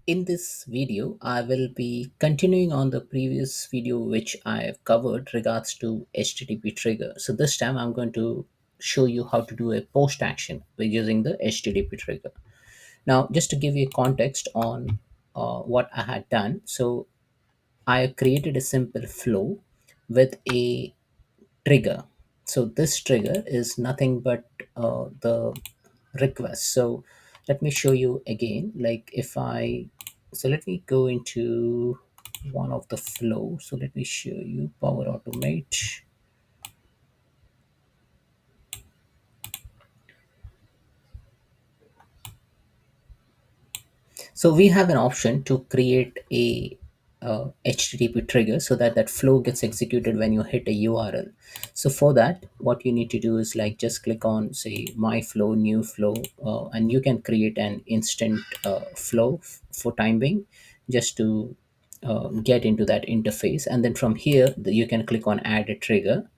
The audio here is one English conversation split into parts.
In this video, I will be continuing on the previous video which I have covered regards to HTTP trigger. So this time I'm going to show you how to do a post action by using the HTTP trigger. Now, just to give you context on what I had done, so I created a simple flow with a trigger. So this trigger is nothing but the request. So let me show you again. Like if I, so let me go into one of the flow. So let me show you Power Automate. So we have an option to create a HTTP trigger so that that flow gets executed when you hit a URL. So for that, what you need to do is like just click on say my flow, new flow, and you can create an instant flow for time being, just to get into that interface. And then from here, you can click on add a trigger,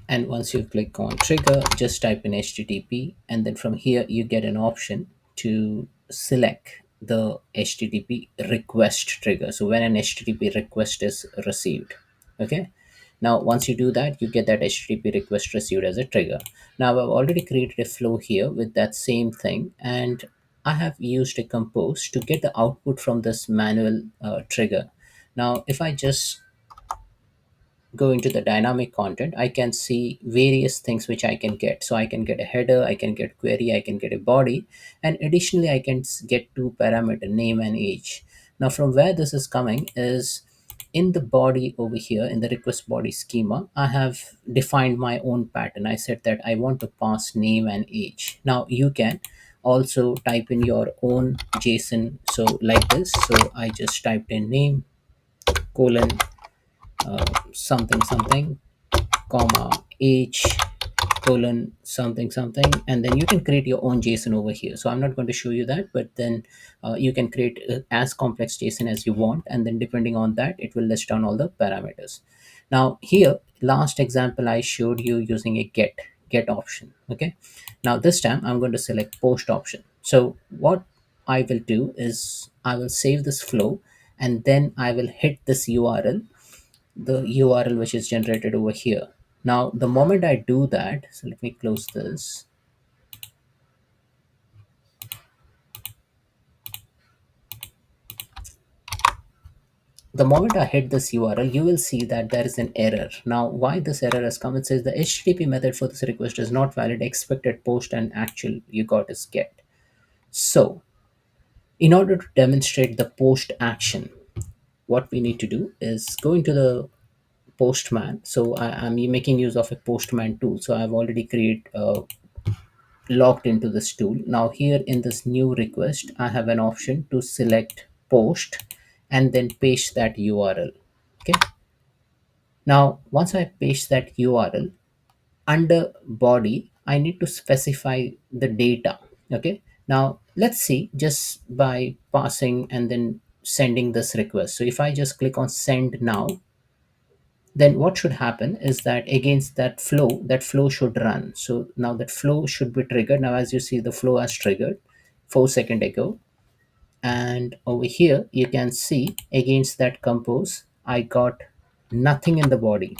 and once you click on trigger, just type in http, and then from here you get an option to select the http request trigger. So when an http request is received, okay, now once you do that, you get that http request received as a trigger. Now I've already created a flow here with that same thing, and I have used a compose to get the output from this manual trigger. Now if I just go into the dynamic content, I can see various things which I can get. So I can get a header, I can get query, I can get a body, and additionally I can get two parameter, name and age. Now from where this is coming is in the body over here in the request body schema, I have defined my own pattern. I said that I want to pass name and age. Now you can also type in your own JSON. So like this, so I just typed in name colon something something comma age colon something something, and then you can create your own JSON over here. So I'm not going to show you that, but then you can create as complex JSON as you want, and then depending on that it will list down all the parameters. Now here, last example I showed you using a get option. Okay, now this time I'm going to select post option. So what I will do is I will save this flow, and then I will hit this URL, the URL which is generated over here. Now, the moment I do that, so let me close this. The moment I hit this URL, you will see that there is an error. Now, why this error has come? It says the HTTP method for this request is not valid. Expected post and actual you got is get. So, in order to demonstrate the post action, what we need to do is go into the postman. So I'm making use of a postman tool. So I've already created logged into this tool. Now here in this new request, I have an option to select post and then paste that URL. Okay. Now, once I paste that URL under body, I need to specify the data. Okay. Now let's see just by passing and then sending this request. So if I just click on send now, then what should happen is that against that flow should run. So now that flow should be triggered. Now as you see, the flow has triggered 4 seconds ago, and over here you can see against that compose I got nothing in the body,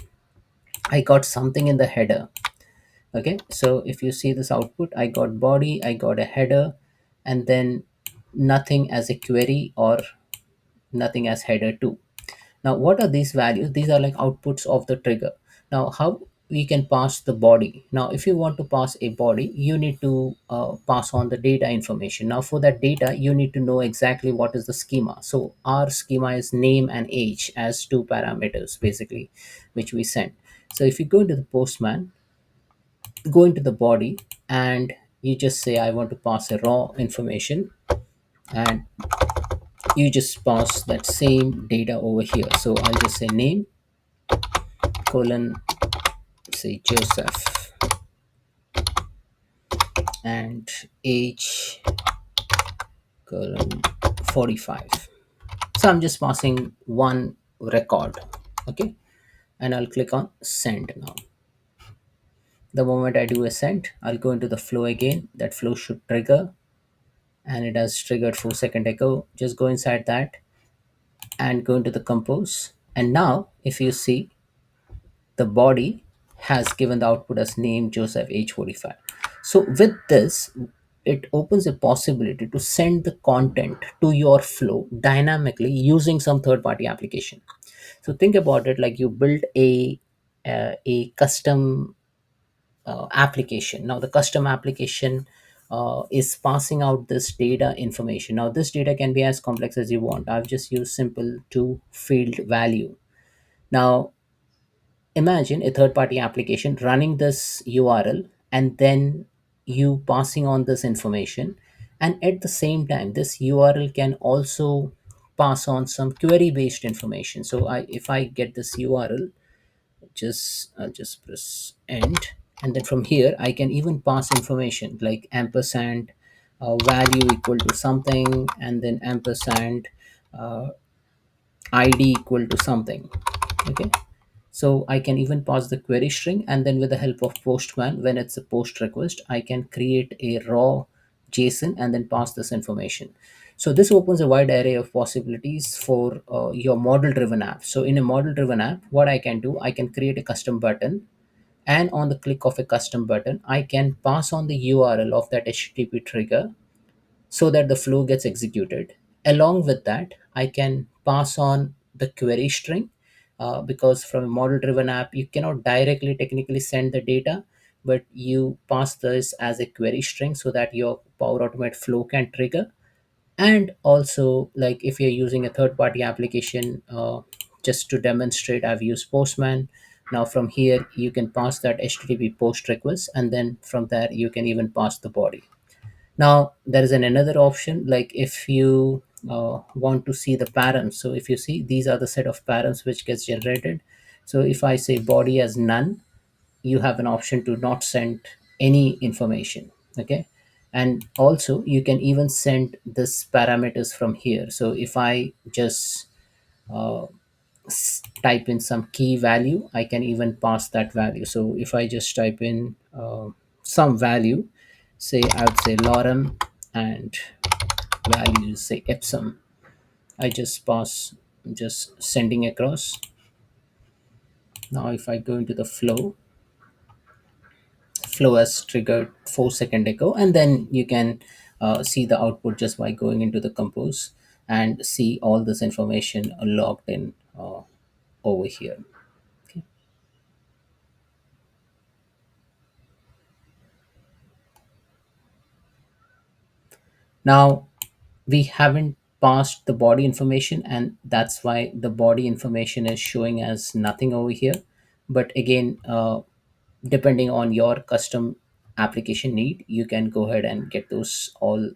I got something in the header. Okay, so if you see this output, I got body, I got a header, and then nothing as a query or nothing as header 2. Now, what are these values? These are like outputs of the trigger. Now, how we can pass the body? Now, if you want to pass a body, you need to pass on the data information. Now, for that data, you need to know exactly what is the schema. So, our schema is name and age as two parameters, basically, which we send. So, if you go into the postman, go into the body, and you just say, I want to pass a raw information, and you just pass that same data over here. So, I'll just say name colon say Joseph and age colon 45. So I'm just passing one record. Okay, and I'll click on send now. The moment I do a send, I'll go into the flow again. That flow should trigger, and it has triggered 4 second ago. Just go inside that and go into the compose. And now, if you see, the body has given the output as name Joseph age 45. So with this, it opens a possibility to send the content to your flow dynamically using some third party application. So think about it like you build a custom application. Now the custom application is passing out this data information. Now this data can be as complex as you want. I've just used simple to field value. Now imagine a third party application running this URL and then you passing on this information. And at the same time, this URL can also pass on some query based information. So if I get this URL, I'll just press end, and then from here I can even pass information like ampersand value equal to something, and then ampersand uh, id equal to something. Okay, so I can even pass the query string, and then with the help of postman, when it's a post request, I can create a raw JSON and then pass this information. So this opens a wide array of possibilities for your model driven app. So in a model driven app, what I can do, I can create a custom button, and on the click of a custom button, I can pass on the URL of that HTTP trigger so that the flow gets executed. Along with that, I can pass on the query string, because from a model driven app, you cannot directly technically send the data, but you pass this as a query string so that your Power Automate flow can trigger. And also, like if you're using a third party application, just to demonstrate, I've used Postman. Now from here, you can pass that HTTP post request, and then from there, you can even pass the body. Now there is another option, like if you want to see the params. So if you see, these are the set of params which gets generated. So if I say body as none, you have an option to not send any information. Okay, and also you can even send this parameters from here. So if I just type in some key value, I can even pass that value. So if I just type in some value, say I would say lorem, and value is say epsom, I just pass, just sending across. Now if I go into the flow has triggered 4 second ago, and then you can see the output just by going into the compose and see all this information logged in over here. Okay. Now we haven't passed the body information, and that's why the body information is showing as nothing over here. But again, depending on your custom application need, you can go ahead and get those all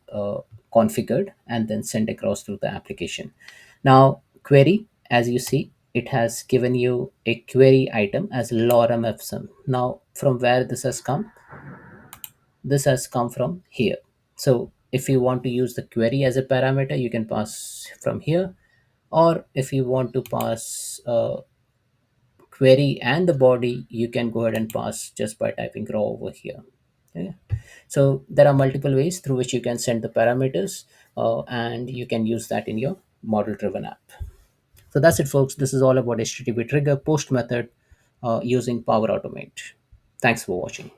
configured and then send across to the application. Now query, as you see, it has given you a query item as lorem ipsum. Now from where this has come, this has come from here. So if you want to use the query as a parameter, you can pass from here, or if you want to pass query and the body, you can go ahead and pass just by typing raw over here. Okay. So there are multiple ways through which you can send the parameters, and you can use that in your model driven app. So that's it, folks. This is all about HTTP trigger post method using Power Automate. Thanks for watching.